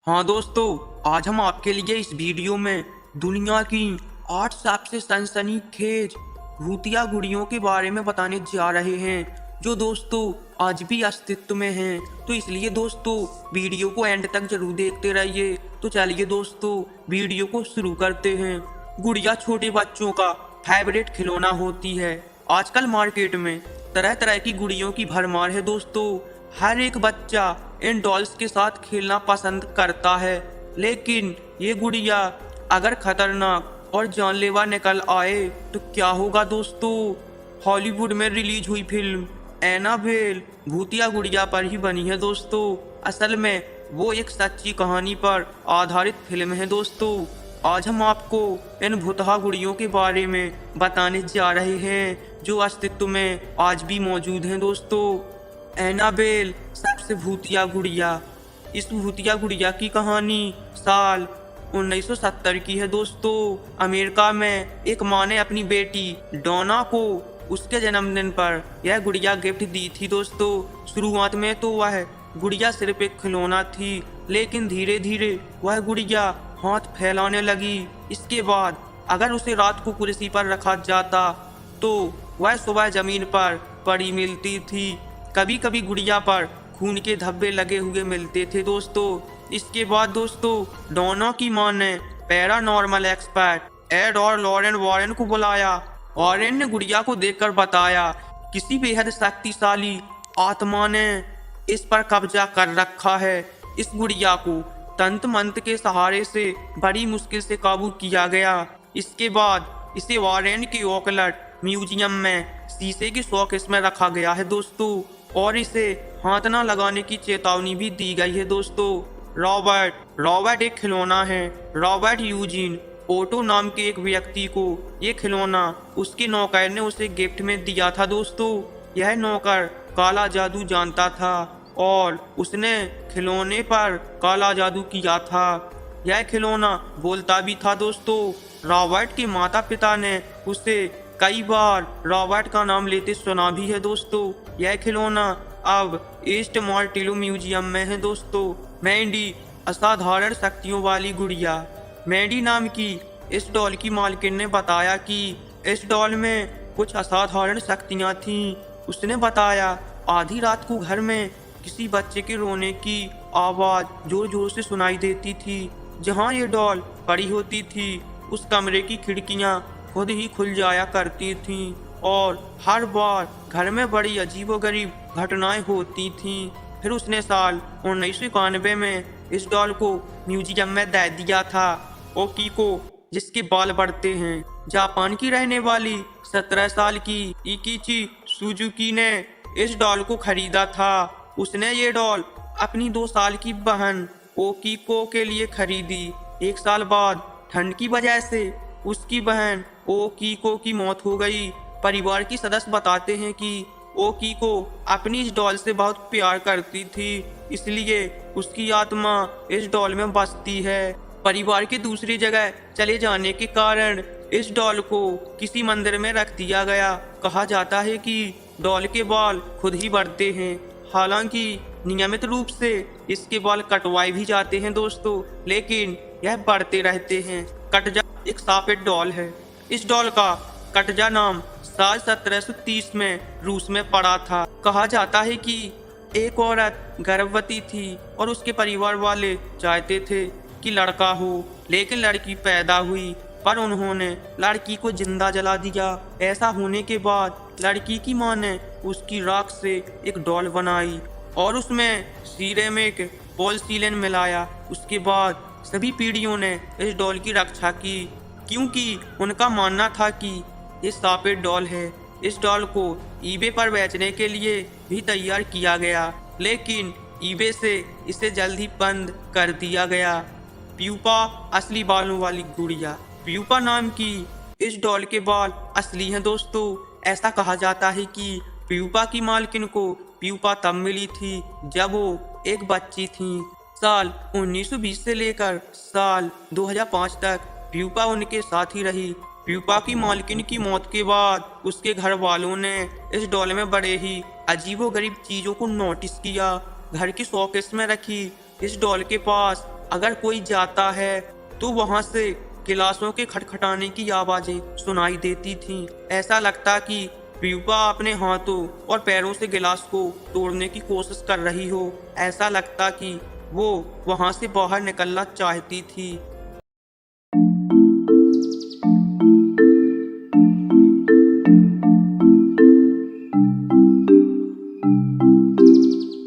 हाँ दोस्तों, आज हम आपके लिए इस वीडियो में दुनिया की 8 सबसे सनसनीखेज भूतिया गुड़ियों के बारे में बताने जा रहे हैं जो दोस्तों आज भी अस्तित्व में हैं। तो इसलिए दोस्तों वीडियो को एंड तक जरूर देखते रहिए। तो चलिए दोस्तों वीडियो को शुरू करते हैं। गुड़िया छोटे बच्चों का फेवरेट खिलौना होती है। आजकल मार्केट में तरह तरह की गुड़ियों की भरमार है दोस्तों। हर एक बच्चा इन डॉल्स के साथ खेलना पसंद करता है, लेकिन ये गुड़िया अगर खतरनाक और जानलेवा निकल आए तो क्या होगा दोस्तों। हॉलीवुड में रिलीज हुई फिल्म एनाबेल भूतिया गुड़िया पर ही बनी है दोस्तों। असल में वो एक सच्ची कहानी पर आधारित फिल्म है दोस्तों। आज हम आपको इन भूतहा गुड़ियों के बारे में बताने जा रहे हैं जो अस्तित्व में आज भी मौजूद हैं दोस्तों। एनाबेल सबसे भूतिया गुड़िया। इस भूतिया गुड़िया की कहानी साल 1970 की है दोस्तों। अमेरिका में एक माँ ने अपनी बेटी डोना को उसके जन्मदिन पर यह गुड़िया गिफ्ट दी थी दोस्तों। शुरुआत में तो वह गुड़िया सिर्फ एक खिलौना थी, लेकिन धीरे धीरे वह गुड़िया हाथ फैलाने लगी। इसके बाद अगर उसे रात को कुर्सी पर रखा जाता तो वह सुबह जमीन पर पड़ी मिलती थी। कभी कभी गुड़िया पर खून के धब्बे लगे हुए मिलते थे दोस्तों। इसके बाद दोस्तों डोना की मां ने पैरानॉर्मल एक्सपर्ट एड और लॉरेन वॉरेन को बुलाया। वॉरेन ने गुड़िया को देखकर बताया किसी बेहद शक्तिशाली आत्मा ने इस पर कब्जा कर रखा है। इस गुड़िया को तंत्र मंत्र के सहारे से बड़ी मुश्किल से काबू किया गया। इसके बाद इसे वॉरेन के ओकलट म्यूजियम में शीशे की शोकेस में रखा गया है दोस्तों, और इसे हाथ ना लगाने की चेतावनी भी दी गई है दोस्तों। रॉबर्ट एक खिलौना है। रॉबर्ट यूजीन ओटो नाम के एक व्यक्ति को ये खिलौना उसके नौकर ने उसे गिफ्ट में दिया था दोस्तों। यह नौकर काला जादू जानता था और उसने खिलौने पर काला जादू किया था। यह खिलौना बोलता भी था दोस्तों। रॉबर्ट के माता पिता ने उसे कई बार रॉबर्ट का नाम लेते सुना भी है दोस्तों। यह खिलौना अब ईस्ट मार्टिलो म्यूजियम में है दोस्तों। मैंडी असाधारण शक्तियों वाली गुड़िया। मैंडी नाम की इस डॉल की मालकिन ने बताया कि इस डॉल में कुछ असाधारण शक्तियां थीं। उसने बताया आधी रात को घर में किसी बच्चे के रोने की आवाज जोर जोर से सुनाई देती थी। जहां ये डॉल पड़ी होती थी उस कमरे की खिड़कियां खुद ही खुल जाया करती थीं और हर बार घर में बड़ी अजीबोगरीब घटनाएं होती थीं। फिर उसने साल 1991 में इस डॉल को म्यूजियम में दे दिया था। ओकीको जिसके बाल बढ़ते हैं। जापान की रहने वाली 17 साल की इकिची सुजुकी ने इस डॉल को खरीदा था। उसने ये डॉल अपनी 2 साल की बहन ओकीको के लिए खरीदी। 1 साल बाद ठंड की वजह से उसकी बहन ओकीको की मौत हो गई। परिवार की सदस्य बताते हैं कि ओकीको अपनी इस डॉल से बहुत प्यार करती थी, इसलिए उसकी आत्मा इस डॉल में बसती है। परिवार के दूसरी जगह चले जाने के कारण इस डॉल को किसी मंदिर में रख दिया गया। कहा जाता है कि डॉल के बाल खुद ही बढ़ते हैं। हालांकि नियमित रूप से इसके बाल कटवाए भी जाते हैं दोस्तों, लेकिन यह बढ़ते रहते हैं। कटजा एक सापेट डॉल है। इस डॉल का कटजा नाम साल 1730 में रूस में पड़ा था। कहा जाता है कि एक औरत गर्भवती थी और उसके परिवार वाले चाहते थे कि लड़का हो, लेकिन लड़की पैदा हुई पर उन्होंने लड़की को जिंदा जला दिया। ऐसा होने के बाद लड़की की मां ने उसकी राख से एक डॉल बनाई और उसमें सिरेमिक पोर्सिलेन मिलाया। उसके बाद सभी पीढ़ियों ने इस डॉल की रक्षा की, क्योंकि उनका मानना था कि ये सापेट डॉल है। इस डॉल को ईबे पर बेचने के लिए भी तैयार किया गया, लेकिन ईबे से इसे जल्द ही बंद कर दिया गया। प्यूपा असली बालों वाली गुड़िया। प्यूपा नाम की इस डॉल के बाल असली हैं दोस्तों। ऐसा कहा जाता है कि प्यूपा की मालकिन को प्यूपा तब मिली थी जब वो एक बच्ची थी। साल 1920 से लेकर साल 2005 तक प्यूपा उनके साथ ही रही। प्यूपा की मालकिन की मौत के बाद उसके घर वालों ने इस डॉल में बड़े ही अजीबोगरीब चीजों को नोटिस किया। घर की शोकेस में रखी इस डॉल के पास अगर कोई जाता है तो वहां से गिलासों के खटखटाने की आवाजें सुनाई देती थीं। ऐसा लगता कि प्यूपा अपने हाथों और पैरों से गिलास को तोड़ने की कोशिश कर रही हो। ऐसा लगता कि वो वहां से बाहर निकलना चाहती थी।